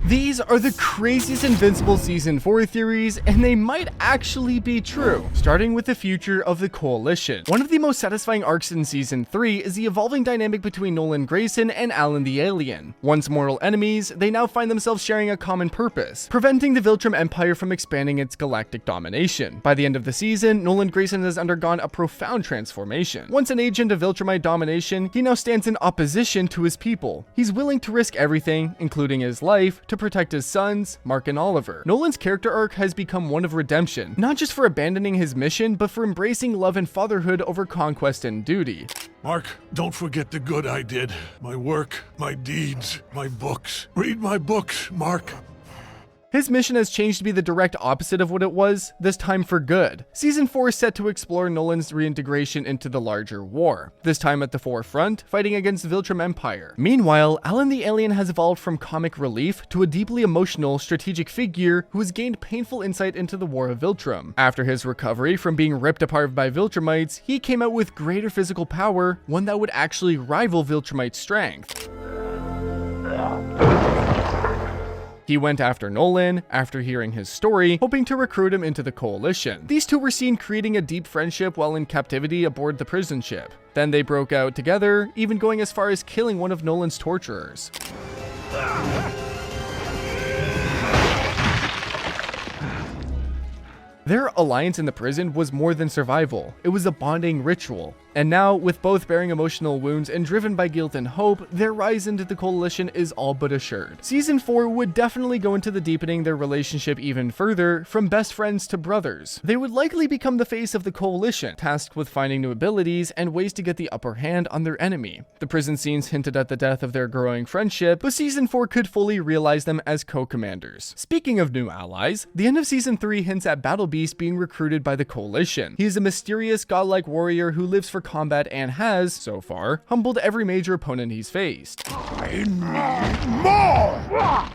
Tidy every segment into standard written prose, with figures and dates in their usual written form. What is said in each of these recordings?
These are the craziest Invincible Season 4 theories, and they might actually be true. Starting with the future of the Coalition. One of the most satisfying arcs in Season 3 is the evolving dynamic between Nolan Grayson and Alan the Alien. Once mortal enemies, they now find themselves sharing a common purpose, preventing the Viltrum Empire from expanding its galactic domination. By the end of the season, Nolan Grayson has undergone a profound transformation. Once an agent of Viltrumite domination, he now stands in opposition to his people. He's willing to risk everything, including his life, to protect his sons, Mark and Oliver. Nolan's character arc has become one of redemption, not just for abandoning his mission, but for embracing love and fatherhood over conquest and duty. Mark, don't forget the good I did. My work, my deeds, my books. Read my books, Mark. His mission has changed to be the direct opposite of what it was, this time for good. Season 4 is set to explore Nolan's reintegration into the larger war, this time at the forefront, fighting against the Viltrum Empire. Meanwhile, Alan the Alien has evolved from comic relief to a deeply emotional, strategic figure who has gained painful insight into the War of Viltrum. After his recovery from being ripped apart by Viltrumites, he came out with greater physical power, one that would actually rival Viltrumite strength. He went after Nolan, after hearing his story, hoping to recruit him into the Coalition. These two were seen creating a deep friendship while in captivity aboard the prison ship. Then they broke out together, even going as far as killing one of Nolan's torturers. Their alliance in the prison was more than survival, it was a bonding ritual. And now, with both bearing emotional wounds and driven by guilt and hope, their rise into the Coalition is all but assured. Season 4 would definitely go into the deepening their relationship even further, from best friends to brothers. They would likely become the face of the Coalition, tasked with finding new abilities and ways to get the upper hand on their enemy. The prison scenes hinted at the death of their growing friendship, but Season 4 could fully realize them as co-commanders. Speaking of new allies, the end of Season 3 hints at Battlebeast being recruited by the Coalition. He is a mysterious godlike warrior who lives for combat and has, so far, humbled every major opponent he's faced. I need more!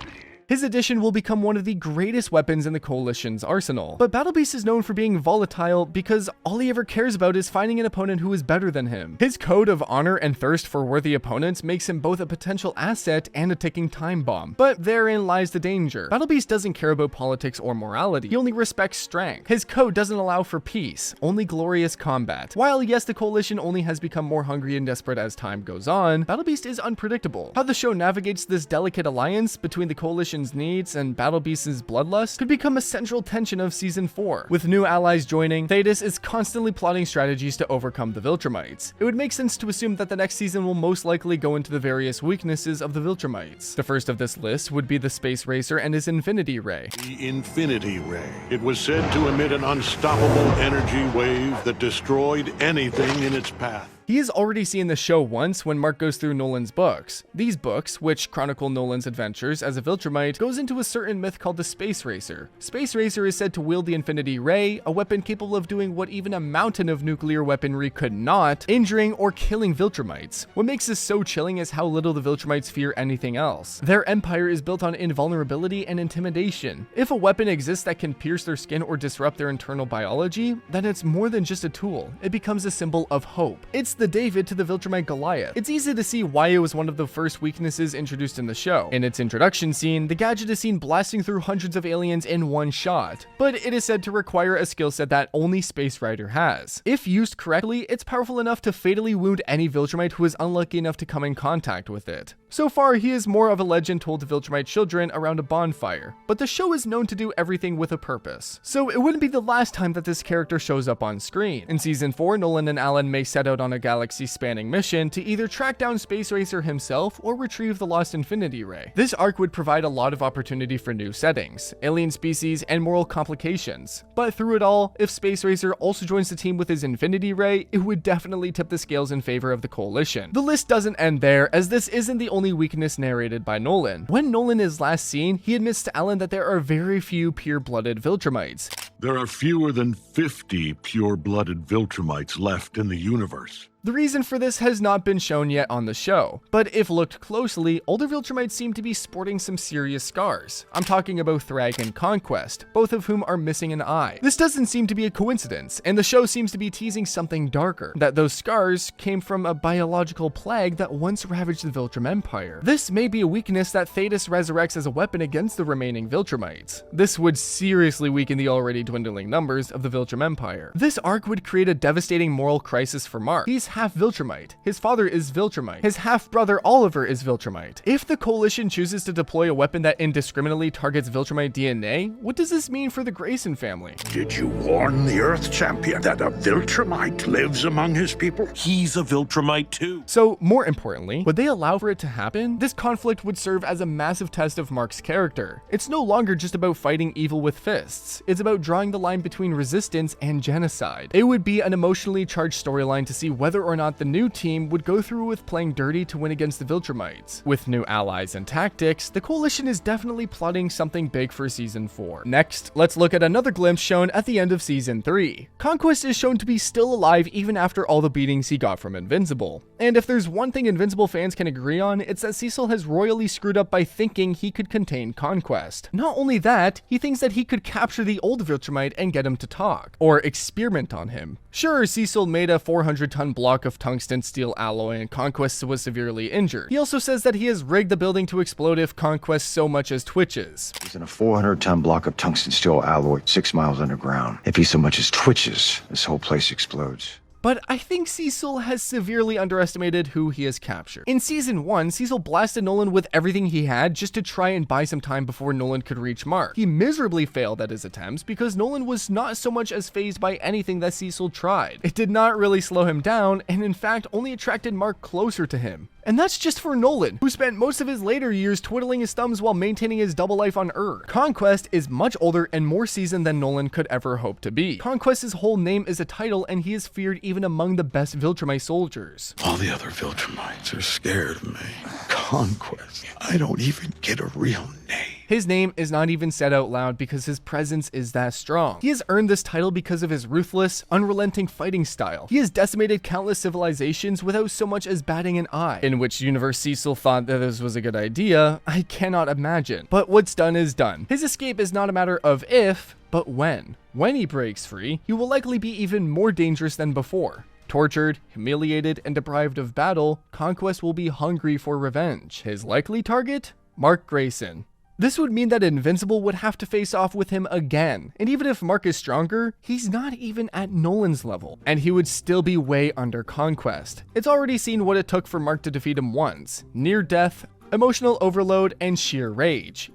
His addition will become one of the greatest weapons in the Coalition's arsenal. But Battlebeast is known for being volatile because all he ever cares about is finding an opponent who is better than him. His code of honor and thirst for worthy opponents makes him both a potential asset and a ticking time bomb. But therein lies the danger. Battlebeast doesn't care about politics or morality. He only respects strength. His code doesn't allow for peace, only glorious combat. While yes, the Coalition only has become more hungry and desperate as time goes on, Battlebeast is unpredictable. How the show navigates this delicate alliance between the Coalition's needs and Battlebeast's bloodlust could become a central tension of Season 4. With new allies joining, Thetis is constantly plotting strategies to overcome the Viltrumites. It would make sense to assume that the next season will most likely go into the various weaknesses of the Viltrumites. The first of this list would be the Space Racer and his Infinity Ray. The Infinity Ray. It was said to emit an unstoppable energy wave that destroyed anything in its path. He has already seen the show once when Mark goes through Nolan's books. These books, which chronicle Nolan's adventures as a Viltrumite, goes into a certain myth called the Space Racer. Space Racer is said to wield the Infinity Ray, a weapon capable of doing what even a mountain of nuclear weaponry could not, injuring or killing Viltrumites. What makes this so chilling is how little the Viltrumites fear anything else. Their empire is built on invulnerability and intimidation. If a weapon exists that can pierce their skin or disrupt their internal biology, then it's more than just a tool. It becomes a symbol of hope. It's the David to the Viltrumite Goliath. It's easy to see why it was one of the first weaknesses introduced in the show. In its introduction scene, the gadget is seen blasting through hundreds of aliens in one shot, but it is said to require a skill set that only Space Rider has. If used correctly, it's powerful enough to fatally wound any Viltrumite who is unlucky enough to come in contact with it. So far, he is more of a legend told to Viltrumite children around a bonfire, but the show is known to do everything with a purpose. So it wouldn't be the last time that this character shows up on screen. In Season 4, Nolan and Alan may set out on a galaxy-spanning mission to either track down Space Racer himself or retrieve the lost Infinity Ray. This arc would provide a lot of opportunity for new settings, alien species, and moral complications. But through it all, if Space Racer also joins the team with his Infinity Ray, it would definitely tip the scales in favor of the Coalition. The list doesn't end there, as this isn't the only weakness narrated by Nolan. When Nolan is last seen, he admits to Alan that there are very few pure-blooded Viltrumites. There are fewer than 50 pure-blooded Viltrumites left in the universe. The reason for this has not been shown yet on the show, but if looked closely, older Viltrumites seem to be sporting some serious scars. I'm talking about Thrag and Conquest, both of whom are missing an eye. This doesn't seem to be a coincidence, and the show seems to be teasing something darker, that those scars came from a biological plague that once ravaged the Viltrum Empire. This may be a weakness that Thetis resurrects as a weapon against the remaining Viltrumites. This would seriously weaken the already dwindling numbers of the Viltrum Empire. This arc would create a devastating moral crisis for Mark. He's half Viltrumite. His father is Viltrumite. His half-brother Oliver is Viltrumite. If the Coalition chooses to deploy a weapon that indiscriminately targets Viltrumite DNA, what does this mean for the Grayson family? Did you warn the Earth Champion that a Viltrumite lives among his people? He's a Viltrumite too. So, more importantly, would they allow for it to happen? This conflict would serve as a massive test of Mark's character. It's no longer just about fighting evil with fists. It's about drawing the line between resistance and genocide. It would be an emotionally charged storyline to see whether or not the new team would go through with playing dirty to win against the Viltrumites. With new allies and tactics, the Coalition is definitely plotting something big for Season 4. Next, let's look at another glimpse shown at the end of Season 3. Conquest is shown to be still alive even after all the beatings he got from Invincible. And if there's one thing Invincible fans can agree on, it's that Cecil has royally screwed up by thinking he could contain Conquest. Not only that, he thinks that he could capture the old Viltrumite and get him to talk, or experiment on him. Sure, Cecil made a 400-ton block of tungsten steel alloy and Conquest was severely injured. He also says that he has rigged the building to explode if Conquest so much as twitches. He's in a 400-ton block of tungsten steel alloy 6 miles underground. If he so much as twitches, this whole place explodes. But I think Cecil has severely underestimated who he has captured. In Season 1, Cecil blasted Nolan with everything he had just to try and buy some time before Nolan could reach Mark. He miserably failed at his attempts because Nolan was not so much as fazed by anything that Cecil tried. It did not really slow him down, and in fact only attracted Mark closer to him. And that's just for Nolan, who spent most of his later years twiddling his thumbs while maintaining his double life on Earth. Conquest is much older and more seasoned than Nolan could ever hope to be. Conquest's whole name is a title, and he is feared even among the best Viltrumite soldiers. All the other Viltrumites are scared of me. Conquest. I don't even get a real name. His name is not even said out loud because his presence is that strong. He has earned this title because of his ruthless, unrelenting fighting style. He has decimated countless civilizations without so much as batting an eye. In which universe Cecil thought that this was a good idea, I cannot imagine. But what's done is done. His escape is not a matter of if, but when. When he breaks free, he will likely be even more dangerous than before. Tortured, humiliated, and deprived of battle, Conquest will be hungry for revenge. His likely target? Mark Grayson. This would mean that Invincible would have to face off with him again, and even if Mark is stronger, he's not even at Nolan's level, and he would still be way under Conquest. It's already seen what it took for Mark to defeat him once: near death, emotional overload, and sheer rage.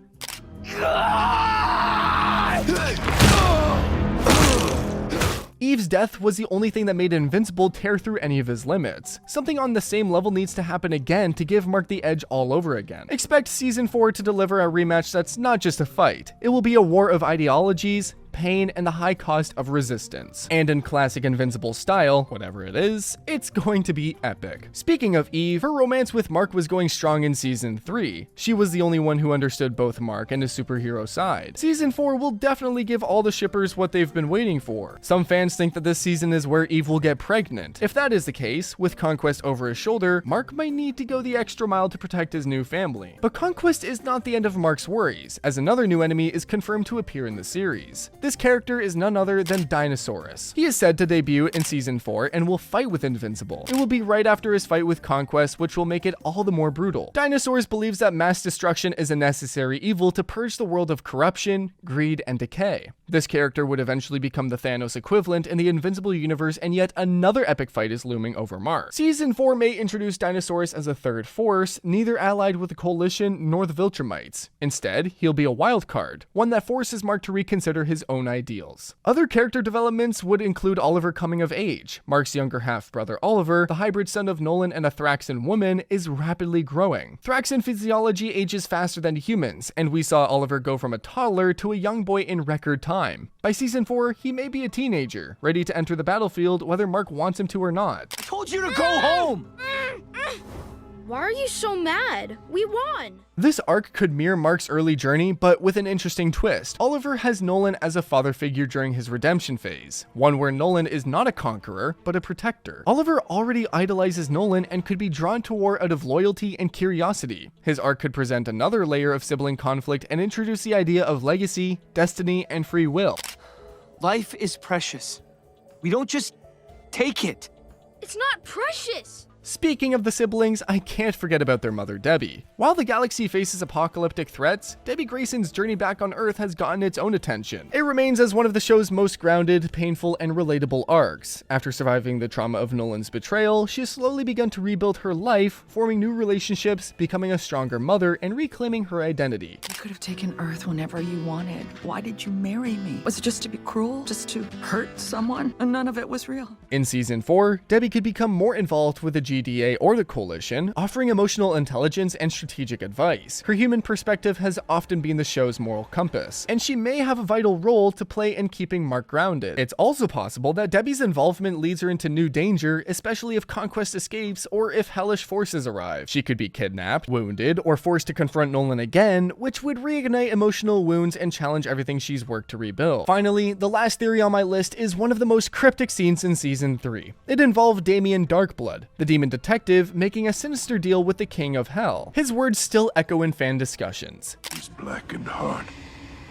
Eve's death was the only thing that made Invincible tear through any of his limits. Something on the same level needs to happen again to give Mark the edge all over again. Expect Season 4 to deliver a rematch that's not just a fight. It will be a war of ideologies, pain, and the high cost of resistance. And in classic Invincible style, whatever it is, it's going to be epic. Speaking of Eve, her romance with Mark was going strong in Season 3. She was the only one who understood both Mark and his superhero side. Season 4 will definitely give all the shippers what they've been waiting for. Some fans think that this season is where Eve will get pregnant. If that is the case, with Conquest over his shoulder, Mark might need to go the extra mile to protect his new family. But Conquest is not the end of Mark's worries, as another new enemy is confirmed to appear in the series. This character is none other than Dinosaurus. He is said to debut in Season 4 and will fight with Invincible. It will be right after his fight with Conquest, which will make it all the more brutal. Dinosaurus believes that mass destruction is a necessary evil to purge the world of corruption, greed, and decay. This character would eventually become the Thanos equivalent in the Invincible universe, and yet another epic fight is looming over Mark. Season 4 may introduce Dinosaurus as a third force, neither allied with the Coalition nor the Viltrumites. Instead, he'll be a wild card, one that forces Mark to reconsider his own ideals. Other character developments would include Oliver coming of age. Mark's younger half-brother Oliver, the hybrid son of Nolan and a Thraxan woman, is rapidly growing. Thraxan physiology ages faster than humans, and we saw Oliver go from a toddler to a young boy in record time. By Season 4, he may be a teenager, ready to enter the battlefield whether Mark wants him to or not. I told you to go home! Why are you so mad? We won! This arc could mirror Mark's early journey, but with an interesting twist. Oliver has Nolan as a father figure during his redemption phase, one where Nolan is not a conqueror, but a protector. Oliver already idolizes Nolan and could be drawn to war out of loyalty and curiosity. His arc could present another layer of sibling conflict and introduce the idea of legacy, destiny, and free will. Life is precious. We don't just take it. It's not precious! Speaking of the siblings, I can't forget about their mother, Debbie. While the galaxy faces apocalyptic threats, Debbie Grayson's journey back on Earth has gotten its own attention. It remains as one of the show's most grounded, painful, and relatable arcs. After surviving the trauma of Nolan's betrayal, she has slowly begun to rebuild her life, forming new relationships, becoming a stronger mother, and reclaiming her identity. You could have taken Earth whenever you wanted. Why did you marry me? Was it just to be cruel? Just to hurt someone? And none of it was real. In Season 4, Debbie could become more involved with the GDA or the Coalition, offering emotional intelligence and strategic advice. Her human perspective has often been the show's moral compass, and she may have a vital role to play in keeping Mark grounded. It's also possible that Debbie's involvement leads her into new danger, especially if Conquest escapes or if hellish forces arrive. She could be kidnapped, wounded, or forced to confront Nolan again, which would reignite emotional wounds and challenge everything she's worked to rebuild. Finally, the last theory on my list is one of the most cryptic scenes in Season 3. It involved Damien Darkblood, the demon detective, making a sinister deal with the King of Hell. His words still echo in fan discussions. His blackened heart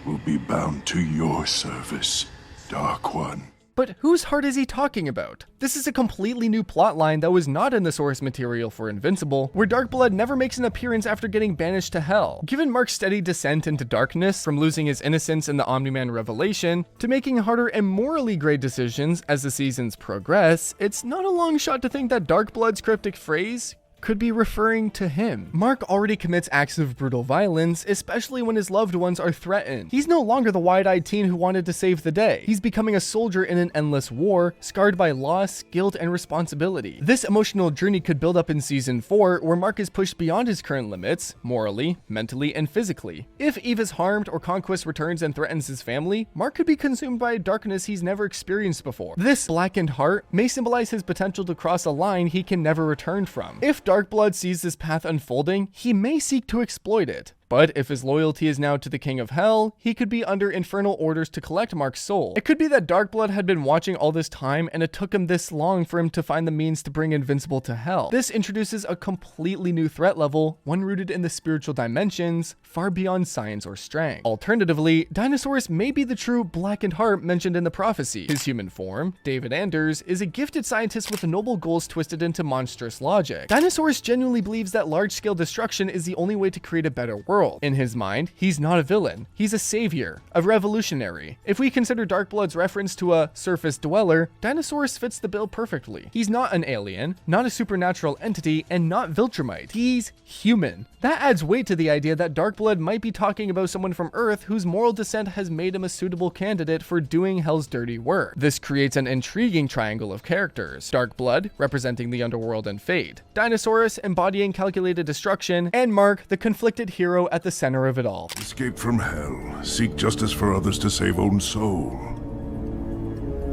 will be bound to your service, Dark One. But whose heart is he talking about? This is a completely new plotline that was not in the source material for Invincible, where Darkblood never makes an appearance after getting banished to Hell. Given Mark's steady descent into darkness, from losing his innocence in the Omni-Man revelation, to making harder and morally gray decisions as the seasons progress, it's not a long shot to think that Darkblood's cryptic phrase could be referring to him. Mark already commits acts of brutal violence, especially when his loved ones are threatened. He's no longer the wide-eyed teen who wanted to save the day. He's becoming a soldier in an endless war, scarred by loss, guilt, and responsibility. This emotional journey could build up in Season 4, where Mark is pushed beyond his current limits, morally, mentally, and physically. If Eve is harmed or Conquest returns and threatens his family, Mark could be consumed by a darkness he's never experienced before. This blackened heart may symbolize his potential to cross a line he can never return from. If Darkblood sees this path unfolding, he may seek to exploit it. But if his loyalty is now to the King of Hell, he could be under infernal orders to collect Mark's soul. It could be that Darkblood had been watching all this time and it took him this long for him to find the means to bring Invincible to Hell. This introduces a completely new threat level, one rooted in the spiritual dimensions, far beyond science or strength. Alternatively, Dinosaurus may be the true blackened heart mentioned in the prophecy. His human form, David Anders, is a gifted scientist with noble goals twisted into monstrous logic. Dinosaurus genuinely believes that large-scale destruction is the only way to create a better world. In his mind, he's not a villain. He's a savior, a revolutionary. If we consider Darkblood's reference to a surface dweller, Dinosaurus fits the bill perfectly. He's not an alien, not a supernatural entity, and not Viltrumite. He's human. That adds weight to the idea that Darkblood might be talking about someone from Earth whose moral descent has made him a suitable candidate for doing Hell's dirty work. This creates an intriguing triangle of characters. Darkblood, representing the underworld and fate, Dinosaurus, embodying calculated destruction, and Mark, the conflicted hero at the center of it all. Escape from hell. Seek justice for others to save own soul.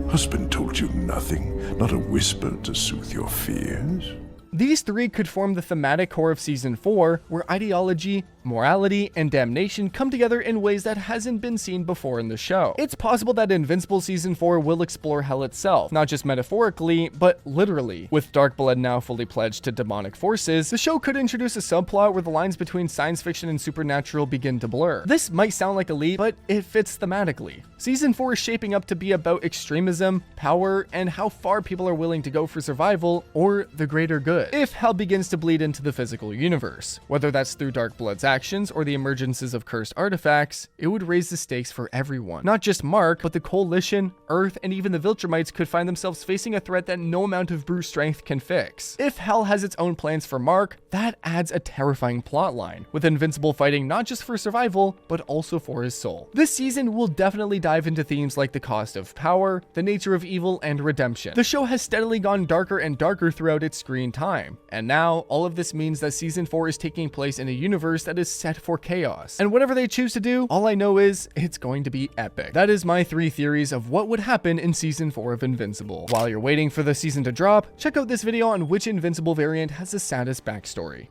Husband told you nothing, not a whisper to soothe your fears. These three could form the thematic core of Season 4, where ideology, morality, and damnation come together in ways that hasn't been seen before in the show. It's possible that Invincible Season 4 will explore hell itself, not just metaphorically, but literally. With Darkblood now fully pledged to demonic forces, the show could introduce a subplot where the lines between science fiction and supernatural begin to blur. This might sound like a leap, but it fits thematically. Season 4 is shaping up to be about extremism, power, and how far people are willing to go for survival or the greater good. If hell begins to bleed into the physical universe, whether that's through Darkblood's actions or the emergences of cursed artifacts, it would raise the stakes for everyone. Not just Mark, but the Coalition, Earth, and even the Viltrumites could find themselves facing a threat that no amount of brute strength can fix. If hell has its own plans for Mark, that adds a terrifying plotline, with Invincible fighting not just for survival, but also for his soul. This season will definitely dive into themes like the cost of power, the nature of evil, and redemption. The show has steadily gone darker and darker throughout its screen time. And now, all of this means that Season 4 is taking place in a universe that is set for chaos. And whatever they choose to do, all I know is it's going to be epic. That is my 3 theories of what would happen in Season 4 of Invincible. While you're waiting for the season to drop, check out this video on which Invincible variant has the saddest backstory.